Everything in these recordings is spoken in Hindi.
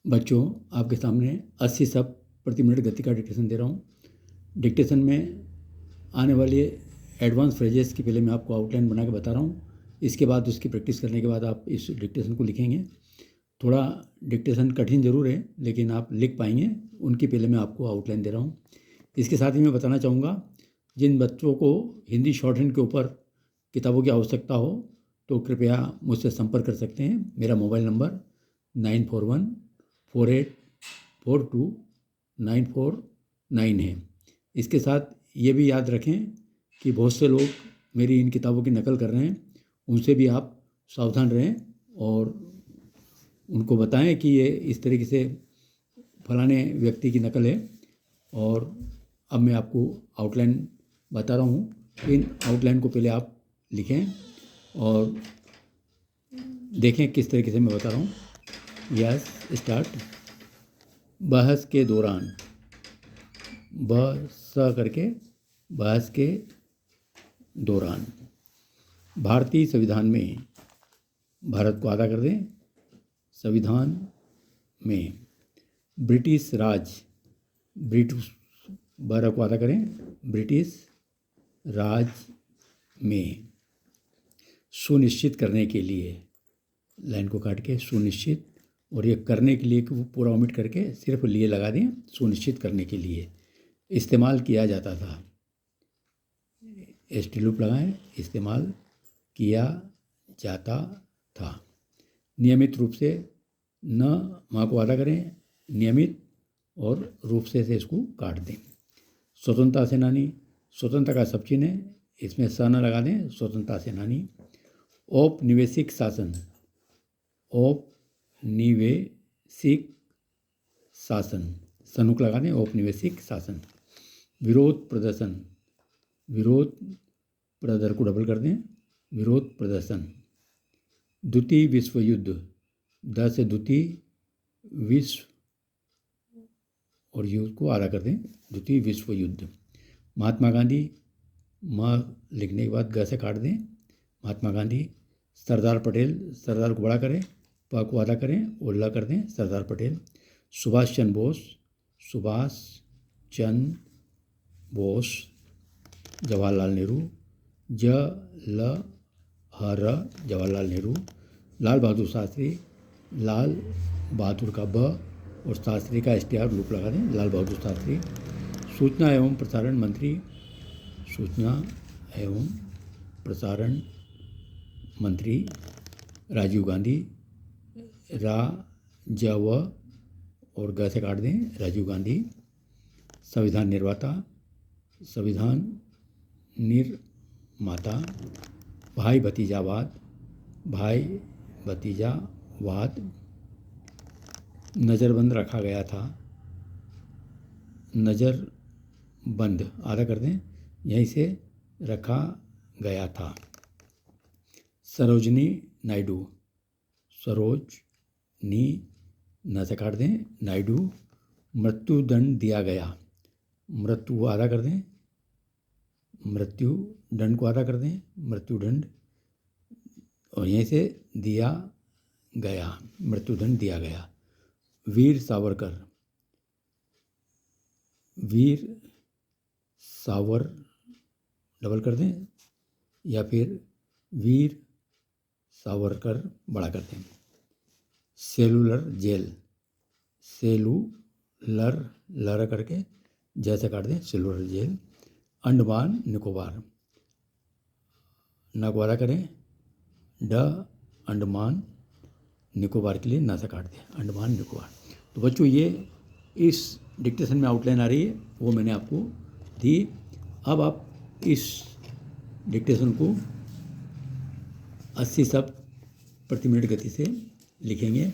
बच्चों, आपके सामने 80 शब्द प्रति मिनट गति का डिक्टेशन दे रहा हूँ। डिक्टेशन में आने वाले एडवांस फ्रेजेस की पहले मैं आपको आउटलाइन बना के बता रहा हूँ। इसके बाद उसकी प्रैक्टिस करने के बाद आप इस डिक्टेशन को लिखेंगे। थोड़ा डिक्टेशन कठिन ज़रूर है, लेकिन आप लिख पाएंगे। उनकी पहले मैं आपको आउटलाइन दे रहा हूँ। इसके साथ ही मैं बताना चाहूँगा, जिन बच्चों को हिंदी शॉर्ट हैंड के ऊपर किताबों की आवश्यकता हो तो कृपया मुझसे संपर्क कर सकते हैं। मेरा मोबाइल नंबर 9414842949 है। इसके साथ ये भी याद रखें कि बहुत से लोग मेरी इन किताबों की नकल कर रहे हैं, उनसे भी आप सावधान रहें और उनको बताएं कि ये इस तरीके से फलाने व्यक्ति की नकल है। और अब मैं आपको आउटलाइन बता रहा हूँ। इन आउटलाइन को पहले आप लिखें और देखें किस तरीके से मैं बता रहा हूँ। Yes, start. बहस के दौरान, बस करके बहस के दौरान, भारतीय संविधान में, भारत को आधा कर दें, संविधान में ब्रिटिश राज, ब्रिटिश, भारत को आधा करें, ब्रिटिश राज में सुनिश्चित करने के लिए, लाइन को काट के सुनिश्चित, और ये करने के लिए वो पूरा ओमिट करके सिर्फ लिए लगा दें, सुनिश्चित करने के लिए इस्तेमाल किया जाता था। एस टी लूप लगाएं, इस्तेमाल किया जाता था। नियमित रूप से, न माँ को आधा करें, नियमित और रूप से इसको काट दें। स्वतंत्रता सेनानी, स्वतंत्रता का सब चिन्ह है, इसमें स न लगा दें, स्वतंत्रता सेनानी। औपनिवेशिक शासन, औपनिवेशिक शासन, सनुक लगा दें, औपनिवेशिक शासन। विरोध प्रदर्शन, विरोध, प्रदर को डबल कर दें, विरोध प्रदर्शन। द्वितीय विश्व युद्ध, द से द्वितीय, विश्व और युद्ध को आधा कर दें, द्वितीय विश्व युद्ध। महात्मा गांधी, माँ लिखने के बाद ग से काट दें, महात्मा गांधी। सरदार पटेल, सरदार को बड़ा करें, प को आधा करें और ल कर दें, सरदार पटेल। सुभाष चंद्र बोस, सुभाष चंद्र बोस। जवाहरलाल नेहरू, ज ल ह र, जवाहरलाल नेहरू। लाल बहादुर शास्त्री, लाल बहादुर का ब और शास्त्री का STR लूप लगा दें, लाल बहादुर शास्त्री। सूचना एवं प्रसारण मंत्री, सूचना एवं प्रसारण मंत्री राजीव गांधी। राजव और ग से काट दें, राजीव गांधी। संविधान निर्माता, संविधान निर्माता। भाई भतीजावाद, भाई भतीजावाद। नज़रबंद रखा गया था, नज़रबंद आधा कर दें, यहीं से रखा गया था। सरोजनी नायडू, सरोजनी, न से काट दें, नायडू। मृत्युदंड दिया गया, मृत्यु को आधा कर दें, मृत्यु दंड को आधा कर दें, मृत्युदंड, और यहीं से दिया गया, मृत्युदंड दिया गया। वीर सावरकर, वीर सावर डबल कर दें या फिर वीर सावरकर बड़ा कर दें। सेलुलर जेल, सेलुलर लर करके जैसे काट दें, सेलुलर जेल। अंडमान निकोबार, न को आधा करें, ड, अंडमान निकोबार के लिए न से काट दें, अंडमान निकोबार। तो बच्चों, ये इस डिक्टेशन में आउटलाइन आ रही है, वो मैंने आपको दी। अब आप इस डिक्टेशन को 80 शब्द प्रति मिनट गति से लिखेंगे।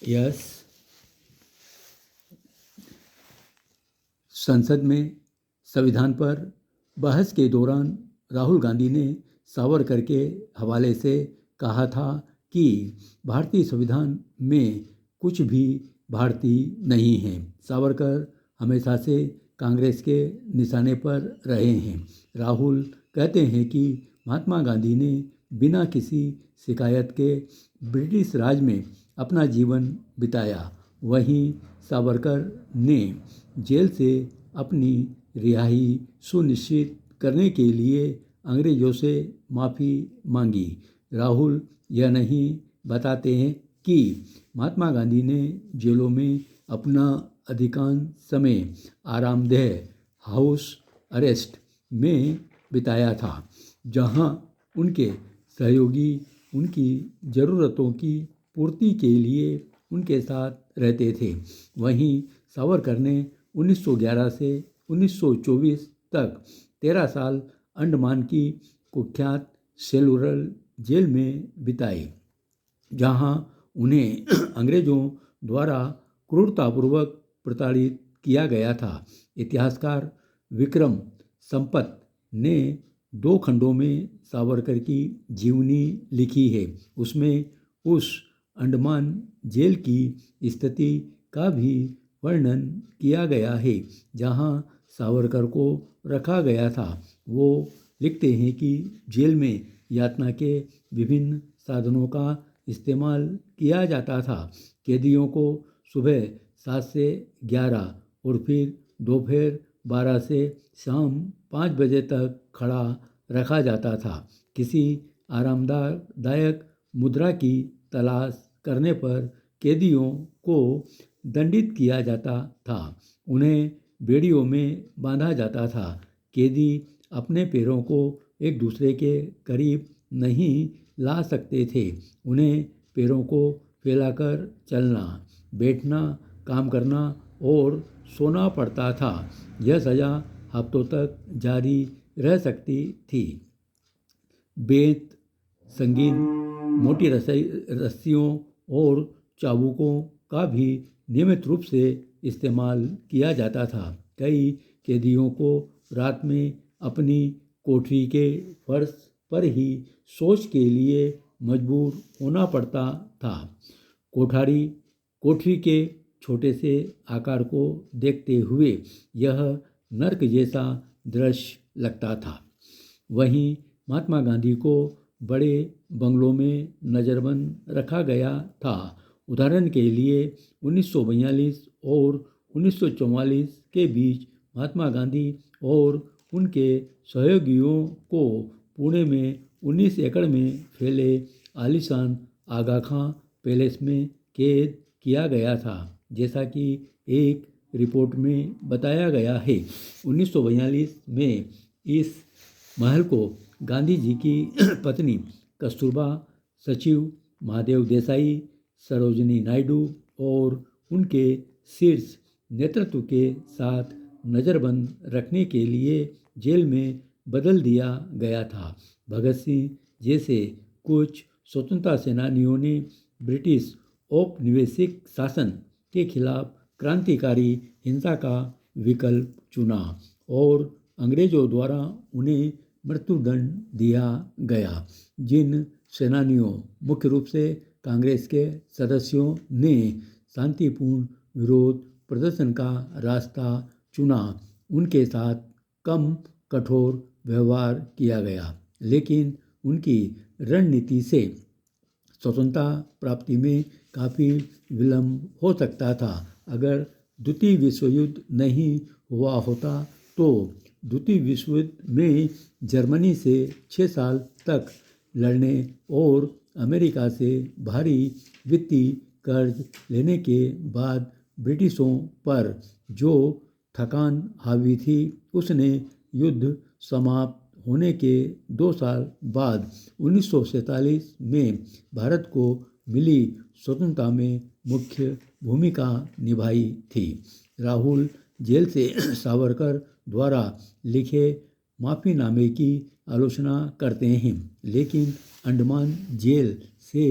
यस। संसद में संविधान पर बहस के दौरान राहुल गांधी ने सावरकर के हवाले से कहा था कि भारतीय संविधान में कुछ भी भारतीय नहीं है। सावरकर हमेशा से कांग्रेस के निशाने पर रहे हैं। राहुल कहते हैं कि महात्मा गांधी ने बिना किसी शिकायत के ब्रिटिश राज में अपना जीवन बिताया। वहीं सावरकर ने जेल से अपनी रिहाई सुनिश्चित करने के लिए अंग्रेजों से माफ़ी मांगी। राहुल यह नहीं बताते हैं कि महात्मा गांधी ने जेलों में अपना अधिकांश समय आरामदेह हाउस अरेस्ट में बिताया था, जहां उनके सहयोगी उनकी ज़रूरतों की पूर्ति के लिए उनके साथ रहते थे। वहीं सावरकर ने 1911 से 1924 तक 13 साल अंडमान की कुख्यात सेलुलर जेल में बिताए, जहां उन्हें अंग्रेज़ों द्वारा क्रूरतापूर्वक प्रताड़ित किया गया था। इतिहासकार विक्रम संपत ने 2 खंडों में सावरकर की जीवनी लिखी है। उसमें उस अंडमान जेल की स्थिति का भी वर्णन किया गया है जहां सावरकर को रखा गया था। वो लिखते हैं कि जेल में यातना के विभिन्न साधनों का इस्तेमाल किया जाता था। कैदियों को सुबह 7 से 11 और फिर दोपहर 12 से शाम 5 बजे तक खड़ा रखा जाता था। किसी आरामदायक मुद्रा की तलाश करने पर कैदियों को दंडित किया जाता था। उन्हें बेड़ियों में बांधा जाता था। कैदी अपने पैरों को एक दूसरे के करीब नहीं ला सकते थे। उन्हें पैरों को फैलाकर चलना, बैठना, काम करना और सोना पड़ता था। यह सज़ा हफ्तों तक जारी रह सकती थी। बेंत, संगीन, मोटी रस्सियों और चाबुकों का भी नियमित रूप से इस्तेमाल किया जाता था। कई कैदियों को रात में अपनी कोठरी के फर्श पर ही शौच के लिए मजबूर होना पड़ता था। कोठरी के छोटे से आकार को देखते हुए यह नर्क जैसा दृश्य लगता था। वहीं महात्मा गांधी को बड़े बंगलों में नज़रबंद रखा गया था। उदाहरण के लिए 1942 और 1944 के बीच महात्मा गांधी और उनके सहयोगियों को पुणे में 19 एकड़ में फैले आलीशान आगा खां पैलेस में कैद किया गया था, जैसा कि एक रिपोर्ट में बताया गया है। 1942 में इस महल को गांधी जी की पत्नी कस्तूरबा, सचिव महादेव देसाई, सरोजिनी नायडू और उनके शीर्ष नेतृत्व के साथ नज़रबंद रखने के लिए जेल में बदल दिया गया था। भगत सिंह जैसे कुछ स्वतंत्रता सेनानियों ने ब्रिटिश औपनिवेशिक शासन के खिलाफ क्रांतिकारी हिंसा का विकल्प चुना और अंग्रेजों द्वारा उन्हें मृत्युदंड दिया गया। जिन सेनानियों, मुख्य रूप से कांग्रेस के सदस्यों ने शांतिपूर्ण विरोध प्रदर्शन का रास्ता चुना, उनके साथ कम कठोर व्यवहार किया गया, लेकिन उनकी रणनीति से स्वतंत्रता प्राप्ति में काफ़ी विलंब हो सकता था। अगर द्वितीय विश्व युद्ध नहीं हुआ होता तो द्वितीय विश्व युद्ध में जर्मनी से 6 साल तक लड़ने और अमेरिका से भारी वित्तीय कर्ज लेने के बाद ब्रिटिशों पर जो थकान हावी थी, उसने युद्ध समाप्त होने के 2 साल बाद 1947 में भारत को मिली स्वतंत्रता में मुख्य भूमिका निभाई थी। राहुल जेल से सावरकर द्वारा लिखे माफ़ीनामे की आलोचना करते हैं, लेकिन अंडमान जेल से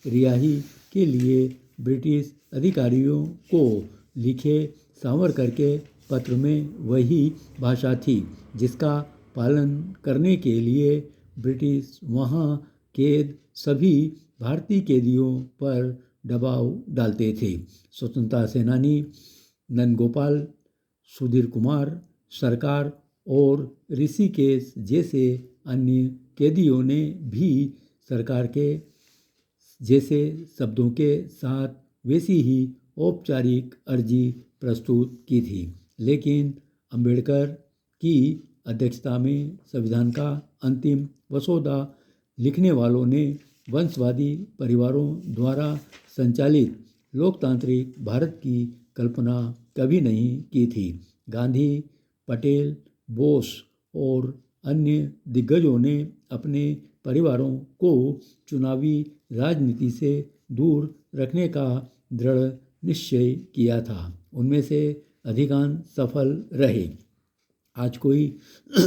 रिहाई के लिए ब्रिटिश अधिकारियों को लिखे सावरकर के पत्र में वही भाषा थी जिसका पालन करने के लिए ब्रिटिश वहाँ कैद सभी भारतीय कैदियों पर दबाव डालते थे। स्वतंत्रता सेनानी नंदगोपाल सुधीर कुमार, सरकार और ऋषिकेश जैसे अन्य कैदियों ने भी सरकार के जैसे शब्दों के साथ वैसी ही औपचारिक अर्जी प्रस्तुत की थी। लेकिन अंबेडकर की अध्यक्षता में संविधान का अंतिम मसौदा लिखने वालों ने वंशवादी परिवारों द्वारा संचालित लोकतांत्रिक भारत की कल्पना कभी नहीं की थी। गांधी, पटेल, बोस और अन्य दिग्गजों ने अपने परिवारों को चुनावी राजनीति से दूर रखने का दृढ़ निश्चय किया था। उनमें से अधिकांश सफल रहे। आज कोई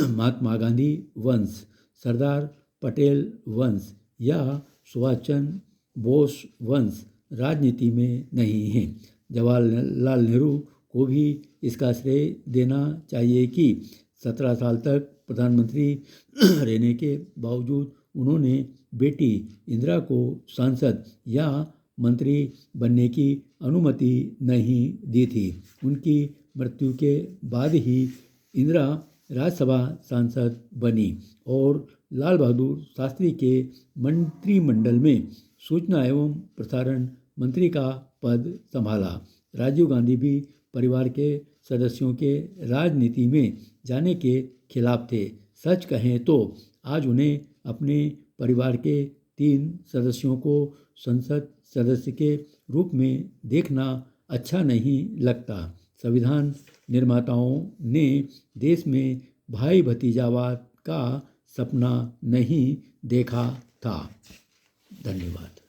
महात्मा गांधी वंश, सरदार पटेल वंश या सुभाष चंद्र बोस वंश राजनीति में नहीं है। जवाहरलाल नेहरू को भी इसका श्रेय देना चाहिए कि 17 साल तक प्रधानमंत्री रहने के बावजूद उन्होंने बेटी इंदिरा को सांसद या मंत्री बनने की अनुमति नहीं दी थी। उनकी मृत्यु के बाद ही इंदिरा राज्यसभा सांसद बनी और लाल बहादुर शास्त्री के मंत्रिमंडल में सूचना एवं प्रसारण मंत्री का पद संभाला। राजीव गांधी भी परिवार के सदस्यों के राजनीति में जाने के खिलाफ थे। सच कहें तो आज उन्हें अपने परिवार के 3 सदस्यों को संसद सदस्य के रूप में देखना अच्छा नहीं लगता। संविधान निर्माताओं ने देश में भाई भतीजावाद का सपना नहीं देखा था। धन्यवाद।